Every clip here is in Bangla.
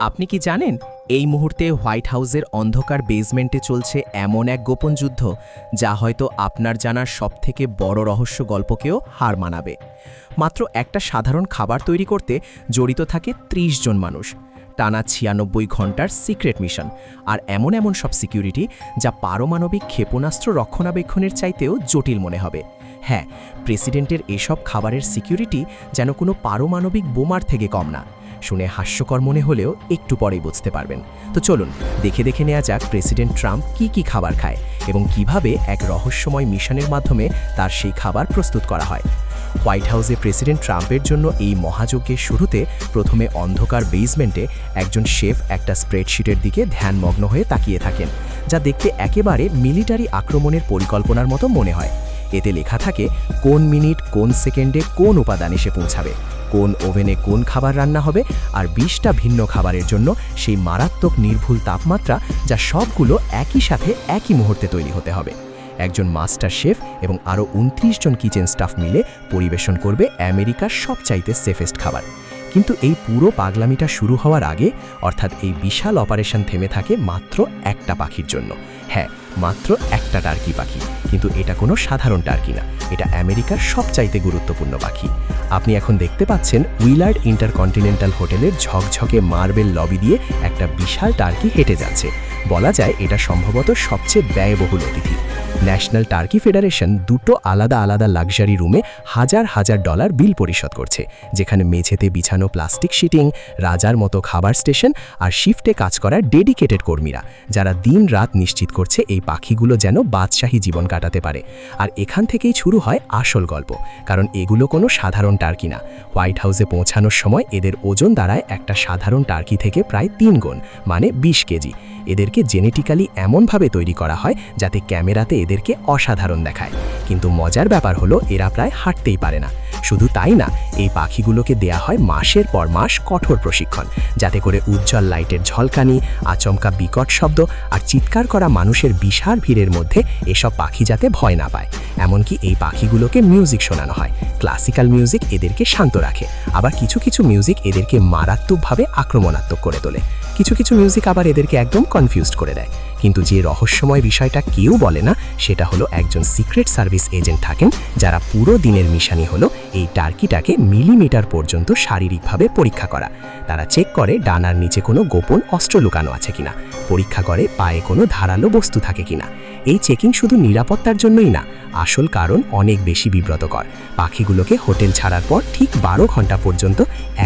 আপনি কি জানেন এই মুহূর্তে হোয়াইট হাউসের অন্ধকার বেসমেন্টে চলছে এমন এক গোপন যুদ্ধ যা হয়তো আপনার জানার সবথেকে বড় রহস্য গল্পকেও হার মানাবে। মাত্র একটা সাধারণ খাবার তৈরি করতে জড়িত থাকে ৩০ জন মানুষ, টানা ৯৬ ঘন্টার সিক্রেট মিশন, আর এমন এমন সব সিকিউরিটি যা পারমাণবিক ক্ষেপণাস্ত্র রক্ষণাবেক্ষণের চাইতেও জটিল মনে হবে। হ্যাঁ, প্রেসিডেন্টের এসব খাবারের সিকিউরিটি যেন কোনো পারমাণবিক বোমার থেকে কম না। শুনে হাস্যকর মনে হলেও একটু পরেই বুঝতে পারবেন। তো চলুন দেখে নেওয়া যাক প্রেসিডেন্ট ট্রাম্প কি খাবার খায় এবং কিভাবে এক রহস্যময় মিশনের মাধ্যমে তার সেই খাবার প্রস্তুত করা হয়। হোয়াইট হাউসে প্রেসিডেন্ট ট্রাম্পের জন্য এই মহাযজ্ঞের শুরুতে প্রথমে অন্ধকার বেসমেন্টে একজন শেফ একটা স্প্রেডশিটের দিকে ধ্যানমগ্ন হয়ে তাকিয়ে থাকেন, যা দেখতে একেবারে মিলিটারি আক্রমণের পরিকল্পনার মতো মনে হয়। এতে লেখা থাকে কোন মিনিট কোন সেকেন্ডে কোন উপাদান এসে পৌঁছাবে, কোন ওভেনে কোন খাবার রান্না হবে, আর ২০টা ভিন্ন খাবারের জন্য সেই মারাত্মক নির্ভুল তাপমাত্রা যা সবগুলো একই সাথে একই মুহূর্তে তৈরি হতে হবে। একজন মাস্টার শেফ এবং আরও ২৯ জন কিচেন স্টাফ মিলে পরিবেশন করবে আমেরিকার সবচাইতে সেফেস্ট খাবার। কিন্তু এই পুরো পাগলামিটা শুরু হওয়ার আগে, অর্থাৎ এই বিশাল অপারেশন থেমে থাকে মাত্র একটা পাখির জন্য। হ্যাঁ, মাত্র একটা টার্কি পাখি, কিন্তু এটা কোনো সাধারণ টার্কি না, এটা আমেরিকার সবচাইতে গুরুত্বপূর্ণ পাখি। আপনি এখন দেখতে পাচ্ছেন উইলার্ড ইন্টারকন্টিনেন্টাল হোটেলের ঝকঝকে মার্বেল লবি দিয়ে একটা বিশাল টার্কি হেঁটে যাচ্ছে। বলা যায় এটা সম্ভবত সবচেয়ে ব্যয়বহুল অতিথি। ন্যাশনাল টার্কি ফেডারেশন দুটো আলাদা আলাদা লাক্সারি রুমে হাজার হাজার ডলার বিল পরিশোধ করছে, যেখানে মেঝেতে বিছানো প্লাস্টিক শিটিং, রাজার মতো খাবার স্টেশন আর শিফটে কাজ করা ডেডিকেটেড কর্মীরা, যারা দিন রাত নিশ্চিত করছে এই পাখিগুলো যেন বাদশাহী জীবন কাটাতে পারে। আর এখান থেকেই শুরু হয় আসল গল্প, কারণ এগুলো কোনো সাধারণ টার্কি না। হোয়াইট হাউসে পৌঁছানোর সময় এদের ওজন দাঁড়ায় একটা সাধারণ টার্কি থেকে প্রায় ৩ গুণ, মানে ২০ কেজি। এদেরকে জেনেটিক্যালি এমনভাবে তৈরি করা হয় যাতে ক্যামেরাতে এদেরকে অসাধারণ দেখায়, কিন্তু মজার ব্যাপার হলো এরা প্রায় হাঁটতেই পারে না। শুধু তাই না, এই পাখিগুলোকে দেয়া হয় মাসের পর মাস কঠোর প্রশিক্ষণ, যাতে করে উজ্জ্বল লাইটের ঝলকানি, আচমকা বিকট শব্দ আর চিৎকার করা মানুষের বিশাল ভিড়ের মধ্যে এসব পাখি যাতে ভয় না পায়। এমনকি এই পাখিগুলোকে মিউজিক শোনানো হয়। ক্লাসিক্যাল মিউজিক এদেরকে শান্ত রাখে, আবার কিছু মিউজিক এদেরকে মারাত্মকভাবে আক্রমণাত্মক করে তোলে। কিছু মিউজিক আবার এদেরকে একদম কনফিউজড করে দেয়। কিন্তু যে রহস্যময় বিষয়টা কেউ বলে না, সেটা হলো একজন সিক্রেট সার্ভিস এজেন্ট থাকেন, যারা পুরো দিনের মিশনই হলো এই টার্কিটাকে মিলিমিটার পর্যন্ত শারীরিকভাবে পরীক্ষা করা। তারা চেক করে ডানার নিচে কোনো গোপন অস্ত্র লুকানো আছে কিনা, পরীক্ষা করে পায়ে কোনো ধারালো বস্তু থাকে কিনা। এই চেকিং শুধু নিরাপত্তার জন্যই না, আসল কারণ অনেক বেশি বিব্রতকর। পাখিগুলোকে হোটেল ছাড়ার পর ঠিক ১২ ঘন্টা পর্যন্ত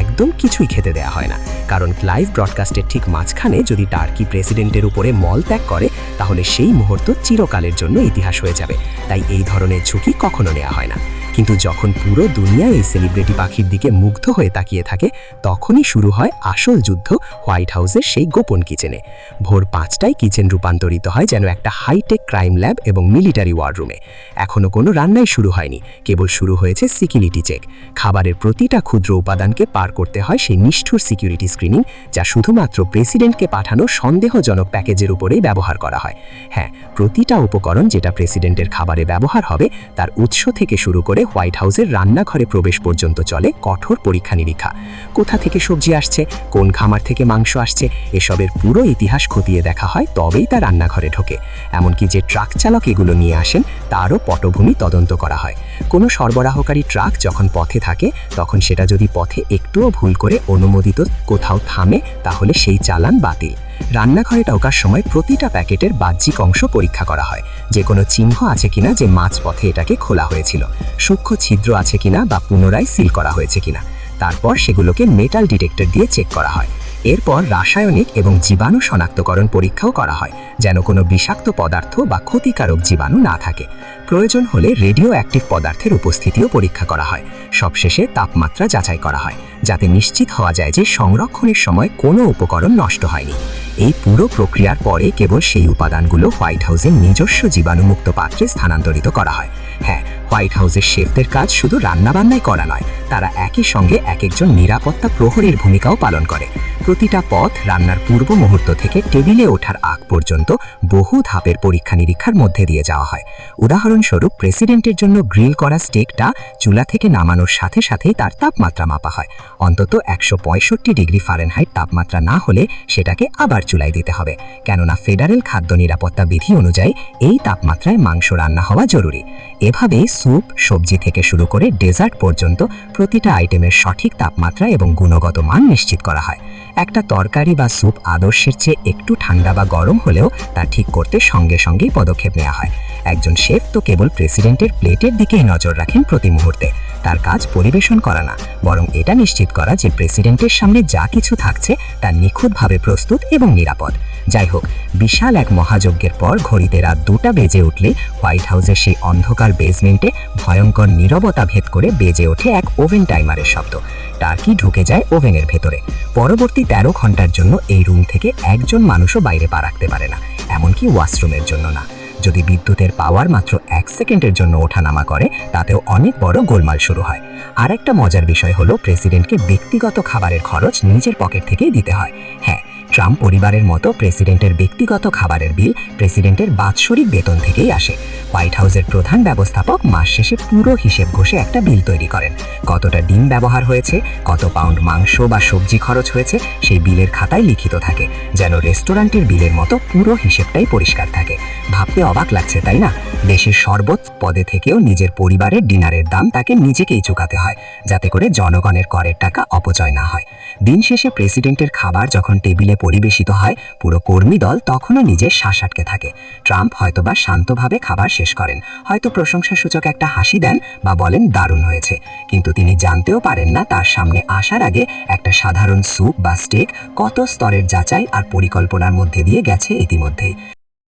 একদম কিছুই খেতে দেয়া হয় না, কারণ লাইভ ব্রডকাস্টের ঠিক মাঝখানে যদি টার্কি প্রেসিডেন্টের উপরে মল ত্যাগ করে, তাহলে সেই মুহূর্ত চিরকালের জন্য ইতিহাস হয়ে যাবে। তাই এই ধরনের ঝুঁকি কখনো নেওয়া হয় না। কিন্তু যখন পুরো দুনিয়া এই সেলিব্রিটি পাখির দিকে মুগ্ধ হয়ে তাকিয়ে থাকে, তখনই শুরু হয় আসল যুদ্ধ হোয়াইট হাউসের সেই গোপন কিচেনে। ভোর ৫টায় কিচেন রূপান্তরিত হয় যেন একটা হাইটেক ক্রাইম ল্যাব এবং মিলিটারি ওয়াররুমে। এখনও কোনো রান্নাই শুরু হয়নি, কেবল শুরু হয়েছে সিকিউরিটি চেক। খাবারের প্রতিটা ক্ষুদ্র উপাদানকে পার করতে হয় সেই নিষ্ঠুর সিকিউরিটি স্ক্রিনিং, যা শুধুমাত্র প্রেসিডেন্টকে পাঠানো সন্দেহজনক প্যাকেজের উপরেই ব্যবহার করা হয়। হ্যাঁ, প্রতিটা উপকরণ যেটা প্রেসিডেন্টের খাবারে ব্যবহার হবে, তার উৎস থেকে শুরু করে হোয়াইট হাউসের রান্নাঘরে প্রবেশ পর্যন্ত চলে কঠোর পরীক্ষা নিরীক্ষা। কোথা থেকে সবজি আসছে, কোন খামার থেকে মাংস আসছে, এসবের পুরো ইতিহাস খতিয়ে দেখা হয়, তবেই তা রান্নাঘরে ঢোকে। এমনকি যে ট্রাক চালক এগুলো নিয়ে আসেন, তারও পটভূমি তদন্ত করা হয়। কোনো সরবরাহকারী ট্রাক যখন পথে থাকে, তখন সেটা যদি পথে একটুও ভুল করে অনুমোদিত কোথাও থামে, তাহলে সেই চালান বাতিল। রান্নাঘরে ঢোকার সময় প্রতিটা প্যাকেটের বাহ্যিক অংশ পরীক্ষা করা হয়, যে কোনো চিহ্ন আছে কিনা যে মাঝপথে এটাকে খোলা হয়েছিল, সূক্ষ্ম ছিদ্র আছে কিনা বা পুনরায় সিল করা হয়েছে কিনা। তারপর সেগুলোকে মেটাল ডিটেক্টর দিয়ে চেক করা হয়। এরপর রাসায়নিক এবং জীবাণু শনাক্তকরণ পরীক্ষাও করা হয়, যেন কোনো বিষাক্ত পদার্থ বা ক্ষতিকারক জীবাণু না থাকে। প্রয়োজন হলে রেডিও অ্যাক্টিভ পদার্থের উপস্থিতিও পরীক্ষা করা হয়। সবশেষে তাপমাত্রা যাচাই করা হয়, যাতে নিশ্চিত হওয়া যায় যে সংরক্ষণের সময় কোনো উপকরণ নষ্ট হয়নি। এই পুরো প্রক্রিয়ার পরে কেবল সেই উপাদানগুলো হোয়াইট হাউসের নিজস্ব জীবাণুমুক্ত পাত্রে স্থানান্তরিত করা হয়। হ্যাঁ, হোয়াইট হাউসের শেফদের কাজ শুধু রান্নাবান্নাই করা নয়, তারা একই সঙ্গে এক একজন নিরাপত্তা প্রহরীর ভূমিকাও পালন করে। প্রতিটা পথ রান্নার পূর্ব মুহূর্ত থেকে টেবিলে ওঠার আগ পর্যন্ত বহু ধাপের পরীক্ষা নিরীক্ষার মধ্যে দিয়ে যাওয়া হয়। উদাহরণস্বরূপ, প্রেসিডেন্টের জন্য গ্রিল করা স্টেকটা চুলা থেকে নামানোর সাথে সাথেই তার তাপমাত্রা মাপা হয়। অন্তত 165 ডিগ্রি ফারেনহাইট তাপমাত্রা না হলে সেটাকে আবার চুলায় দিতে হবে, কেননা ফেডারেল খাদ্য নিরাপত্তা বিধি অনুযায়ী এই তাপমাত্রায় মাংস রান্না হওয়া জরুরি। এভাবেই স্যুপ, সবজি থেকে শুরু করে ডেজার্ট পর্যন্ত প্রতিটা আইটেমের সঠিক তাপমাত্রা এবং গুণগত মান নিশ্চিত করা হয়। একটা তরকারি বা স্যুপ আদর্শের চেয়ে একটু ঠান্ডা বা গরম হলেও তা ঠিক করতে সঙ্গে সঙ্গেই পদক্ষেপ নেওয়া হয়। একজন শেফ তো কেবল প্রেসিডেন্টের প্লেটের দিকেই নজর রাখেন প্রতি মুহূর্তে। তার কাজ পরিবেশন করা না, বরং এটা নিশ্চিত করা যে প্রেসিডেন্টের সামনে যা কিছু থাকছে তা নিখুঁতভাবে প্রস্তুত এবং নিরাপদ। যাই হোক, বিশাল এক মহাযজ্ঞের পর ঘড়িতে রাত 2টা বেজে উঠলে হোয়াইট হাউসের সেই অন্ধকার বেসমেন্টে ভয়ঙ্কর নীরবতা ভেদ করে বেজে ওঠে এক ওভেন টাইমারের শব্দ। টার্কি ঢুকে যায় ওভেনের ভেতরে। পরবর্তী 13 ঘন্টার জন্য এই রুম থেকে একজন মানুষও বাইরে পা রাখতে পারে না, এমনকি ওয়াশরুমের জন্য না। যদি বিদ্যুতের পাওয়ার মাত্র 1 সেকেন্ডের জন্য ওঠানামা করে, তাতেও অনেক বড় গোলমাল শুরু হয়। আর একটা মজার বিষয় হলো, প্রেসিডেন্টকে ব্যক্তিগত খাবারের খরচ নিজের পকেট থেকেই দিতে হয়। হ্যাঁ, ট্রাম্প পরিবারের মতো প্রেসিডেন্টের ব্যক্তিগত খাবারের বিল প্রেসিডেন্টের বাৎসরিক বেতন থেকেই আসে। হোয়াইট হাউসের প্রধান ব্যবস্থাপক মাস শেষে পুরো হিসেব ঘষে একটা বিল তৈরি করেন। কতটা ডিম ব্যবহার হয়েছে, কত পাউন্ড মাংস বা সবজি খরচ হয়েছে, সেই বিলের খাতায় লিখিত থাকে, যেন রেস্টুরেন্টের বিলের মতো পুরো হিসেবটাই পরিষ্কার থাকে। ভাবতে অবাক লাগছে, তাই না? দেশের সর্বোচ্চ পদে থেকেও নিজের পরিবারের ডিনারের দাম তাকে নিজেকেই চুকাতে হয়, যাতে করে জনগণের করের টাকা অপচয় না হয়। দিন শেষে প্রেসিডেন্টের খাবার যখন টেবিলে পরিবেশিত হয়, পুরো কর্মী দল তখনও নিজের শ্বাস আটকে থাকে। ট্রাম্প হয়তোবা শান্তভাবে খাবার শেষ করেন, হয়তো প্রশংসাসূচক একটা হাসি দেন বা বলেন দারুণ হয়েছে, কিন্তু তিনি জানতেও পারেন না তার সামনে আসার আগে একটা সাধারণ স্যুপ বা স্টেক কত স্তরের যাচাই আর পরিকল্পনার মধ্যে দিয়ে গেছে ইতিমধ্যেই।